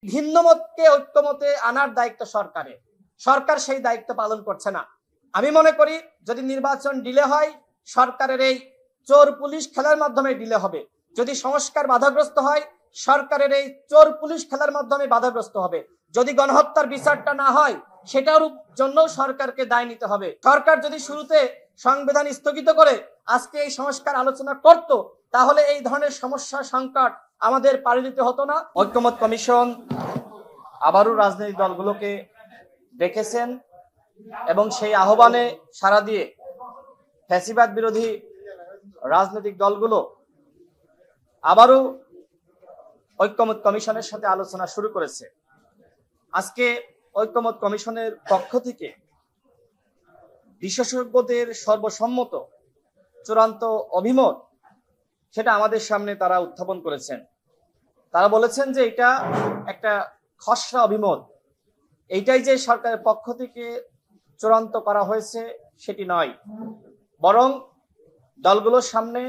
ভিন্ন মতকে ঐক্যমতে আনার দায়িত্ব সরকারের, সরকার সেই দায়িত্ব পালন করছে না। আমি মনে করি যদি নির্বাচন ডিলে হয়, সরকারের এই চোর পুলিশ খেলার মাধ্যমে ডিলে হবে। যদি সংস্কার বাধাগ্রস্ত হয়, সরকারের এই চোর পুলিশ খেলার মাধ্যমে বাধাগ্রস্ত হবে। যদি গণহত্যার বিচারটা না হয়, সেটার জন্য সরকারকে দায় নিতে হবে। সরকার যদি শুরুতে সংবিধান স্থগিত করে আজকে এই সংস্কার আলোচনা করত, তাহলে এই ধরনের সমস্যা সংকট আমাদের পাড়ি দিতে হতো না। ঐক্যমত কমিশন আবারও রাজনৈতিক দলগুলোকে ডেকেছেন এবং সেই আহ্বানে সাড়া দিয়ে ফ্যাসিবাদ বিরোধী রাজনৈতিক দলগুলো আবারও ঐক্যমত কমিশনের সাথে আলোচনা শুরু করেছে। আজকে ঐক্যমত কমিশনের পক্ষ থেকে বিশেষজ্ঞদের সর্বসম্মত চূড়ান্ত অভিমত সেটা আমাদের সামনে তারা উত্থাপন করেছেন। তারা বলেছেন যে এটা একটা খসড়া অভিমত, এইটাই যে সরকারের পক্ষ থেকে চূড়ান্ত করা হয়েছে সেটি নয়, বরং দলগুলোর সামনে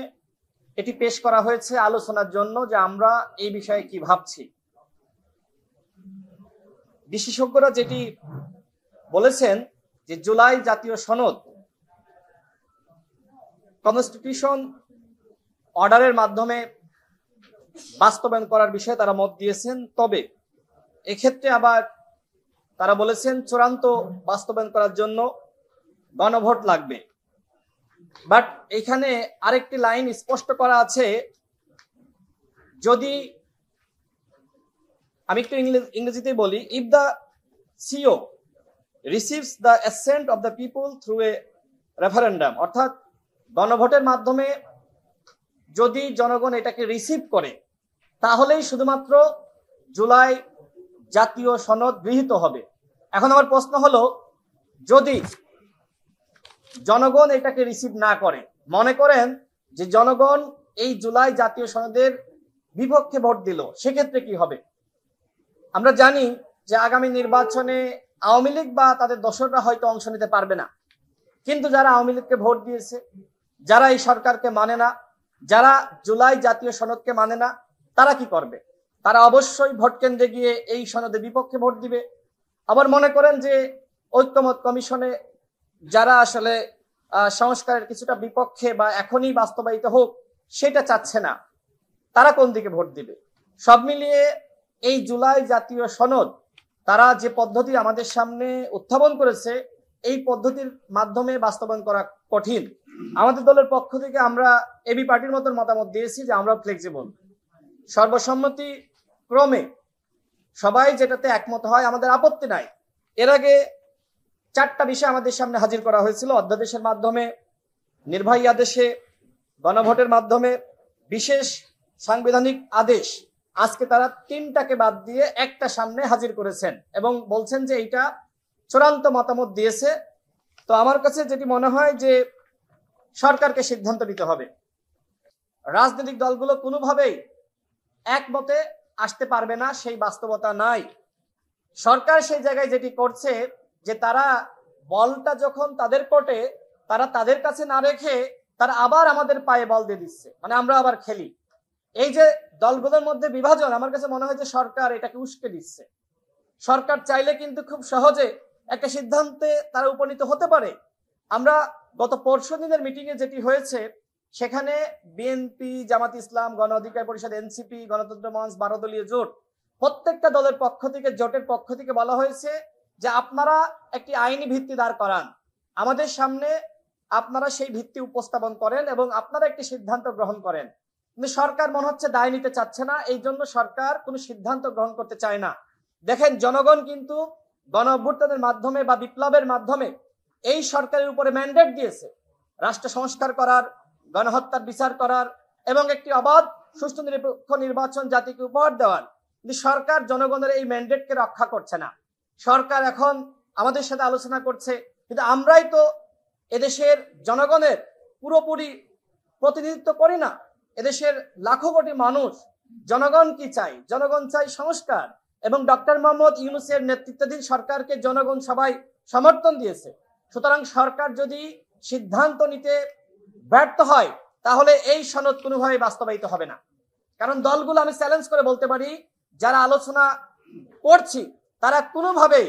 এটি পেশ করা হয়েছে আলোচনার জন্য যে আমরা এই বিষয়ে কি ভাবছি। বিশেষজ্ঞরা যেটি বলেছেন যে জুলাই জাতীয় সনদ কনস্টিটিউশন অর্ডারের মাধ্যমে বাস্তবায়ন করার বিষয়ে তারা মত দিয়েছেন। তবে এক্ষেত্রে আবার তারা বলেছেন চূড়ান্ত বাস্তবায়ন করার জন্য গণভোট লাগবে। বাট এখানে আরেকটি লাইন স্পষ্ট করা আছে, যদি আমি একটু ইংরেজিতে বলি, if the CEO receives the assent of the people through a referendum, অর্থাৎ গণভোটের মাধ্যমে যদি জনগণ এটাকে রিসিভ করে, তাহলেই শুধুমাত্র জুলাই জাতীয় সনদ গৃহীত হবে। এখন আমার প্রশ্ন হলো, যদি জনগণ এটাকে রিসিভ না করে, মনে করেন যে জনগণ এই জুলাই জাতীয় সনদের বিপক্ষে ভোট দিল, সেক্ষেত্রে কি হবে? আমরা জানি যে আগামী নির্বাচনে আওয়ামী লীগ বা তাদের দোসররা হয়তো অংশ নিতে পারবে না, কিন্তু যারা আওয়ামী লীগকে ভোট দিয়েছে, যারা এই সরকারকে মানে না, যারা জুলাই জাতীয় সনদকে মানে না, তারা কি করবে? তারা অবশ্যই ভোট কেন্দ্রে গিয়ে এই সনদের বিপক্ষে ভোট দিবে। আবার মনে করেন যে ঐক্যমত কমিশনে যারা আসলে সংস্কারের কিছুটা বিপক্ষে বা এখনই বাস্তবায়িত হোক সেটা চাচ্ছে না, তারা কোন দিকে ভোট দিবে? সব মিলিয়ে এই জুলাই জাতীয় সনদ তারা যে পদ্ধতি আমাদের সামনে উত্থাপন করেছে, এই পদ্ধতির মাধ্যমে বাস্তবায়ন করা কঠিন। আমাদের দলের পক্ষ থেকে আমরা এবি পার্টির মতন মতামত দিয়েছি যে আমরা ফ্লেক্সিবল, সর্বসম্মতি ক্রমে সবাই যেটাতে একমত হয় আমাদের আপত্তি নাই। এর আগে 4টা বিষয় আমাদের সামনে হাজির করা হয়েছিল, অধ্যাদেশের মাধ্যমে, নির্বাহী আদেশে, গণভোটের মাধ্যমে, বিশেষ সাংবিধানিক আদেশ। আজকে তারা 3টাকে বাদ দিয়ে একটা সামনে হাজির করেছেন এবং বলছেন যে এইটা চূড়ান্ত মতামত দিয়েছে। তো আমার কাছে যেটি মনে হয় যে সরকারকে সিদ্ধান্ত নিতে হবে। রাজনৈতিক দলগুলো কোনোভাবেই একমতে আসতে পারবে না, সেই বাস্তবতা নাই। সরকার সেই জায়গায় যেটি করছে যে তারা বলটা যখন তাদের কোর্টে, তারা তাদের কাছে না রেখে তারা আবার আমাদের পায়ে বল দিয়ে দিচ্ছে, মানে আমরা আবার খেলি। এই যে দলগুলোর মধ্যে বিভাজন, আমার কাছে মনে হয় যে সরকার এটাকে উস্কে দিচ্ছে। সরকার চাইলে কিন্তু খুব সহজে একটা সিদ্ধান্তে তারা উপনীত হতে পারে। আমরা গত পরশুদিনের মিটিংয়ে যেটি হয়েছে, সেখানে বিএনপি, জামাত ইসলাম, গণ অধিকার পরিষদ, এনসিপি, গণতন্ত্র মঞ্চ, 12 দলীয় জোট, প্রত্যেকটা দলের পক্ষ থেকে, জোটের পক্ষ থেকে বলা হয়েছে যে আপনারা একটি আইনি ভিত্তি দাঁড় করান, আমাদের সামনে আপনারা সেই ভিত্তি উপস্থাপন করেন এবং আপনারা একটি সিদ্ধান্ত গ্রহণ করেন। কিন্তু সরকার মনে হচ্ছে দায় নিতে চাচ্ছে না, এই জন্য সরকার কোনো সিদ্ধান্ত গ্রহণ করতে চায় না। দেখেন, জনগণ কিন্তু গণ অভ্যুত্থানের মাধ্যমে বা বিপ্লবের মাধ্যমে এই সরকারের উপরে ম্যান্ডেট দিয়েছে রাষ্ট্র সংস্কার করার, গণহত্যার বিচার করার এবং একটি অবাধ সুষ্ঠু নিরপেক্ষ নির্বাচন জাতিকে উপহার দেওয়ার। কিন্তু সরকার জনগণের এই ম্যান্ডেটকে রক্ষা করছে না। সরকার এখন আমাদের সাথে আলোচনা করছে, কিন্তু আমরাই তো এদেশের জনগণের পুরোপুরি প্রতিনিধিত্ব করি না। এদেশের লাখো কোটি মানুষ, জনগণ কি চাই? জনগণ চাই সংস্কার, এবং ডক্টর মোহাম্মদ ইউনূসের নেতৃত্বাধীন সরকারকে জনগণ সবাই সমর্থন দিয়েছে। সুতরাং সরকার যদি সিদ্ধান্ত নিতে ব্যর্থ হয়, তাহলে এই সনদ কোনোভাবে বাস্তবায়িত হবে না। কারণ দলগুলো, আমি চ্যালেঞ্জ করে বলতে পারি, যারা আলোচনা করছি তারা কোনোভাবেই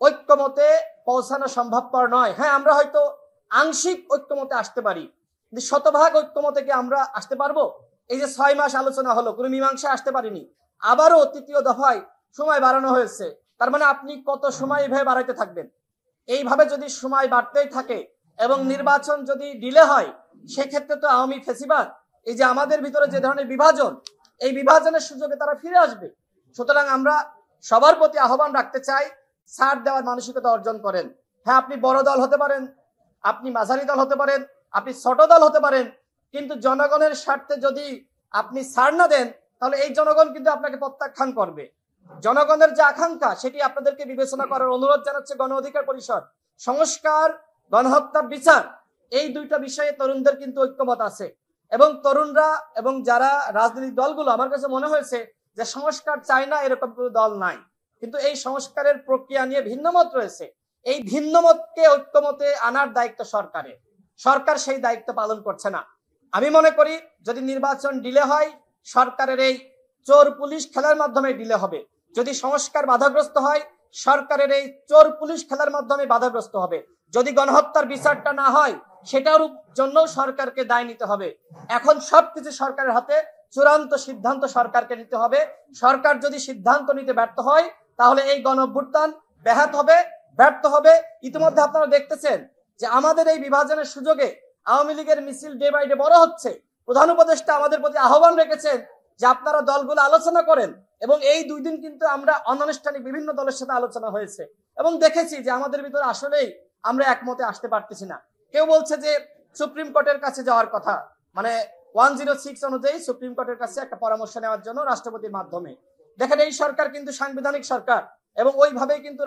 ঐক্যমতে পৌঁছানো সম্ভবপর নয়। হ্যাঁ, আমরা হয়তো আংশিক ঐক্যমতে আসতে পারি, কিন্তু শতভাগ ঐক্যমতে কি আমরা আসতে পারবো? এই যে 6 মাস আলোচনা হলো, কোনো মীমাংসা আসতে পারিনি, আবারও তৃতীয় দফায় সময় বাড়ানো হয়েছে। তার মানে আপনি কত সময় এইভাবে বাড়াইতে থাকবেন? এইভাবে যদি সময় বাড়তেই থাকে এবং নির্বাচন যদি ডিলে হয়, সেক্ষেত্রে তো আওয়ামী ফেসিবাদ, এই যে আমাদের ভিতরে যে ধরনের বিভাজন, এই বিভাজনের সুযোগে তারা ফিরে আসবে। সুতরাং আমরা সবার প্রতি আহ্বান রাখতে চাই, ছাড় দেওয়ার মানসিকতা অর্জন করেন। হ্যাঁ, আপনি বড় দল হতে পারেন, আপনি মাঝারি দল হতে পারেন, আপনি ছোট দল হতে পারেন, কিন্তু জনগণের স্বার্থে যদি আপনি ছাড় না দেন, তাহলে এই জনগণ কিন্তু আপনাকে প্রত্যাখ্যান করবে। জনগণের যে আকাঙ্ক্ষা, সেটি আপনাদেরকে বিবেচনা করার অনুরোধ জানাচ্ছে গণ অধিকার পরিষদ। সংস্কার, গণহত্যার বিচার, এই দুইটা বিষয়ে তরুণদের কিন্তু ঐক্যমত আছে। এবং তরুণরা এবং যারা রাজনৈতিক দলগুলো, আমার কাছে মনে হয়েছে যে সংস্কার চায় না এরকম কোনো দল নাই, কিন্তু এই সংস্কারের প্রক্রিয়া নিয়ে ভিন্নমত রয়েছে। এই ভিন্নমতকে ঐক্যমতে আনার দায়িত্ব সরকারের। সরকার সেই দায়িত্ব পালন করছে না। আমি মনে করি যদি নির্বাচন ডিলে হয়, সরকারের এই চোর পুলিশ খেলার মাধ্যমে ডিলে হবে। যদি সংস্কার বাধাগ্রস্ত হয়, সরকারের এই চোর পুলিশ খেলার মাধ্যমে বাধাগ্রস্ত হবে। যদি গণহত্যার বিচারটা না হয়, সেটার জন্য সরকারকে দায় নিতে হবে। এখন সবকিছু সরকারের হাতে, চূড়ান্ত সিদ্ধান্ত সরকারকে নিতে হবে। সরকার যদি সিদ্ধান্ত নিতে ব্যর্থ হয়, তাহলে এই গণঅভ্যুত্থান ব্যাহত হবে, ব্যর্থ হবে। ইতিমধ্যে আপনারা দেখতেছেন যে আমাদের এই বিভাজনের সুযোগে আওয়ামী লীগের মিছিল ডে বাই ডে বড় হচ্ছে। প্রধান উপদেষ্টা আমাদের প্রতি আহ্বান রেখেছেন যে আপনারা দলগুলো আলোচনা করেন, এবং এই 2 দিন কিন্তু আমরা অনানুষ্ঠানিক বিভিন্ন দলের সাথে আলোচনা হয়েছে এবং দেখেছি যে আমাদের ভিতরে আসলেই আমরা একমতে আসতে পারতেছি না। কেউ বলছে যে সুপ্রিম কোর্টের কাছে যাওয়ার কথা, মানে 106 অনুযায়ী সুপ্রিম কোর্টের কাছে একটা পরামর্শ নেওয়ার জন্য রাষ্ট্রপতির মাধ্যমে। দেখেন, এই সরকার কিন্তু সাংবিধানিক সরকার, এবং ওইভাবেই কিন্তু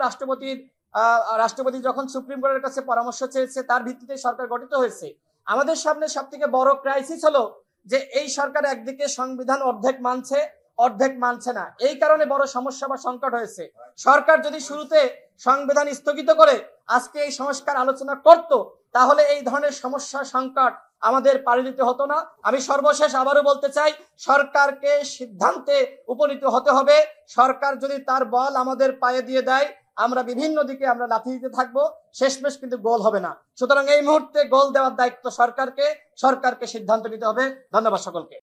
রাষ্ট্রপতি যখন সুপ্রিম কোর্টের কাছে পরামর্শ চেয়েছে, তার ভিত্তিতে সরকার গঠিত হয়েছে। আমাদের সামনে সব থেকে বড় ক্রাইসিস হলো যে এই সরকার একদিকে সংবিধান অর্ধেক মানছে, অর্ধেক মানছে না। এই কারণে বড় সমস্যা বা সংকট হয়েছে। সরকার যদি শুরুতে সংবিধান স্থগিত করে আজকে এই সংস্কার আলোচনা করত, তাহলে এই ধরনের সমস্যা সংকট আমাদের পাড়ি দিতে হতো না। আমি সর্বশেষ আবারও বলতে চাই, সরকারকে সিদ্ধান্তে উপনীত হতে হবে। সরকার যদি তার বল আমাদের পায়ে দিয়ে দেয়, আমরা বিভিন্ন দিকে আমরা লাথি দিতে থাকবো, শেষমেশ কিন্তু গোল হবে না। সুতরাং এই মুহূর্তে গোল দেওয়ার দায়িত্ব সরকারকে সিদ্ধান্ত নিতে হবে। ধন্যবাদ সকলকে।